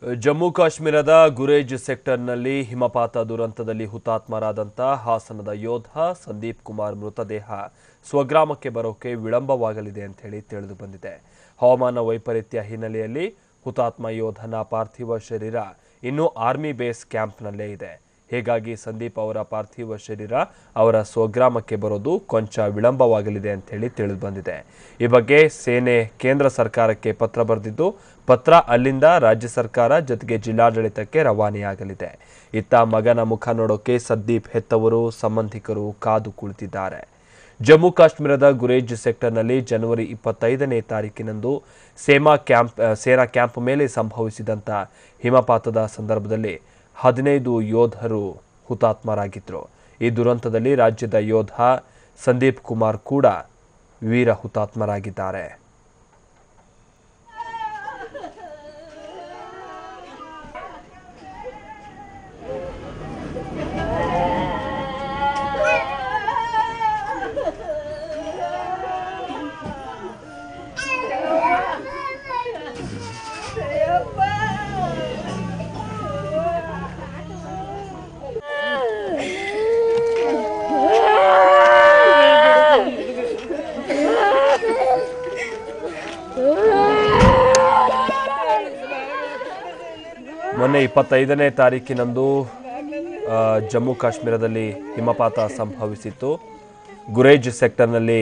ಜಮ್ಮು ಕಾಶ್ಮೀರದ ಗುರೇಜ್ ಸೆಕ್ಟರ್ನಲ್ಲಿ ಹಿಮಪಾತ ದುರಂತದಲ್ಲಿ ಹುತಾತ್ಮರಾದಂಥ ಹಾಸನದ ಯೋಧ ಸಂದೀಪ್ ಕುಮಾರ್ ಮೃತದೇಹ ಸ್ವಗ್ರಾಮಕ್ಕೆ ಬರೋಕೆ ವಿಳಂಬವಾಗಲಿದೆ ಅಂತ ಹೇಳಿ ತಿಳಿದು ಬಂದಿದೆ. ಹವಾಮಾನ ವೈಪರೀತ್ಯ ಹಿನ್ನೆಲೆಯಲ್ಲಿ ಹುತಾತ್ಮ ಯೋಧನ ಪಾರ್ಥಿವ ಶರೀರ ಇನ್ನೂ ಆರ್ಮಿ ಬೇಸ್ ಕ್ಯಾಂಪ್ನಲ್ಲೇ ಇದೆ. ಹೀಗಾಗಿ ಸಂದೀಪ್ ಅವರ ಪಾರ್ಥಿವ ಶರೀರ ಅವರ ಸ್ವಗ್ರಾಮಕ್ಕೆ ಬರೋದು ಕೊಂಚ ವಿಳಂಬವಾಗಲಿದೆ ಅಂತ ಹೇಳಿ ತಿಳಿದು ಬಂದಿದೆ. ಈ ಬಗ್ಗೆ ಸೇನೆ ಕೇಂದ್ರ ಸರ್ಕಾರಕ್ಕೆ ಪತ್ರ ಬರೆದಿದ್ದು, ಪತ್ರ ಅಲ್ಲಿಂದ ರಾಜ್ಯ ಸರ್ಕಾರ ಜೊತೆಗೆ ಜಿಲ್ಲಾಡಳಿತಕ್ಕೆ ರವಾನೆಯಾಗಲಿದೆ. ಇತ್ತ ಮಗನ ಮುಖ ನೋಡೋಕೆ ಸಂದೀಪ್ ಹೆತ್ತವರು ಸಂಬಂಧಿಕರು ಕಾದು ಕುಳಿತಿದ್ದಾರೆ. ಜಮ್ಮು ಕಾಶ್ಮೀರದ ಗುರೇಜ್ ಸೆಕ್ಟರ್ನಲ್ಲಿ ಜನವರಿ 25ನೇ ತಾರೀಕಿನಂದು ಸೇನಾ ಕ್ಯಾಂಪ್ ಮೇಲೆ ಸಂಭವಿಸಿದಂಥ ಹಿಮಪಾತದ ಸಂದರ್ಭದಲ್ಲಿ 15 ಯೋಧರು ಹುತಾತ್ಮರಾಗಿದ್ದರು. ಈ ದುರಂತದಲ್ಲಿ ರಾಜ್ಯದ ಯೋಧ ಸಂದೀಪ್ ಕುಮಾರ್ ಕೂಡ ವೀರ ಹುತಾತ್ಮರಾಗಿದ್ದಾರೆ. ಮೊನ್ನೆ 25ನೇ ತಾರೀಕಿನಂದು ಜಮ್ಮು ಕಾಶ್ಮೀರದಲ್ಲಿ ಹಿಮಪಾತ ಸಂಭವಿಸಿತ್ತು. ಗುರೇಜ್ ಸೆಕ್ಟರ್ನಲ್ಲಿ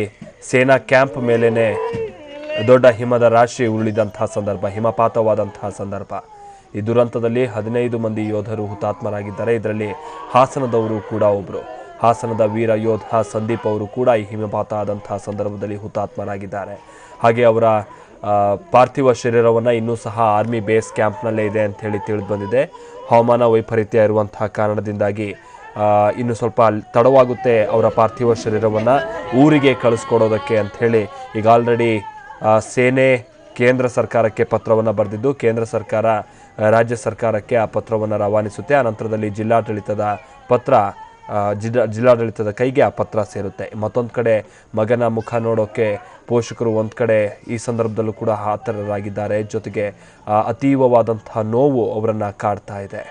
ಸೇನಾ ಕ್ಯಾಂಪ್ ಮೇಲೇನೆ ದೊಡ್ಡ ಹಿಮದ ರಾಶಿ ಉರುಳಿದಂತಹ ಸಂದರ್ಭ, ಹಿಮಪಾತವಾದಂತಹ ಸಂದರ್ಭ. ಈ ದುರಂತದಲ್ಲಿ 15 ಮಂದಿ ಯೋಧರು ಹುತಾತ್ಮರಾಗಿದ್ದಾರೆ. ಇದರಲ್ಲಿ ಹಾಸನದವರು ಕೂಡ ಒಬ್ಬರು. ಹಾಸನದ ವೀರ ಯೋಧ ಸಂದೀಪ್ ಅವರು ಕೂಡ ಈ ಹಿಮಪಾತ ಆದಂತಹ ಸಂದರ್ಭದಲ್ಲಿ ಹುತಾತ್ಮರಾಗಿದ್ದಾರೆ. ಹಾಗೆ ಅವರ ಪಾರ್ಥಿವ ಶರೀರವನ್ನು ಇನ್ನೂ ಸಹ ಆರ್ಮಿ ಬೇಸ್ ಕ್ಯಾಂಪ್ನಲ್ಲೇ ಇದೆ ಅಂತ ಹೇಳಿ ತಿಳಿದು ಬಂದಿದೆ. ಹವಾಮಾನ ವೈಪರೀತ್ಯ ಇರುವಂತಹ ಕಾರಣದಿಂದಾಗಿ ಇನ್ನು ಸ್ವಲ್ಪ ತಡವಾಗುತ್ತೆ ಅವರ ಪಾರ್ಥಿವ ಶರೀರವನ್ನು ಊರಿಗೆ ಕಳಿಸ್ಕೊಡೋದಕ್ಕೆ ಅಂಥೇಳಿ ಈಗ ಆಲ್ರೆಡಿ ಸೇನೆ ಕೇಂದ್ರ ಸರ್ಕಾರಕ್ಕೆ ಪತ್ರವನ್ನು ಬರೆದಿದ್ದು, ಕೇಂದ್ರ ಸರ್ಕಾರ ರಾಜ್ಯ ಸರ್ಕಾರಕ್ಕೆ ಆ ಪತ್ರವನ್ನು ರವಾನಿಸುತ್ತೆ. ಆ ನಂತರದಲ್ಲಿ ಜಿಲ್ಲಾಡಳಿತದ ಕೈಗೆ ಆ ಪತ್ರ ಸೇರುತ್ತೆ. ಮತ್ತೊಂದು ಕಡೆ ಮಗನ ಮುಖ ನೋಡೋಕೆ ಪೋಷಕರು ಒಂದು ಕಡೆ ಈ ಸಂದರ್ಭದಲ್ಲೂ ಕೂಡ ಆತರರಾಗಿದ್ದಾರೆ. ಜೊತೆಗೆ ಅತೀವವಾದಂತಹ ನೋವು ಅವರನ್ನು ಕಾಡ್ತಾ ಇದೆ.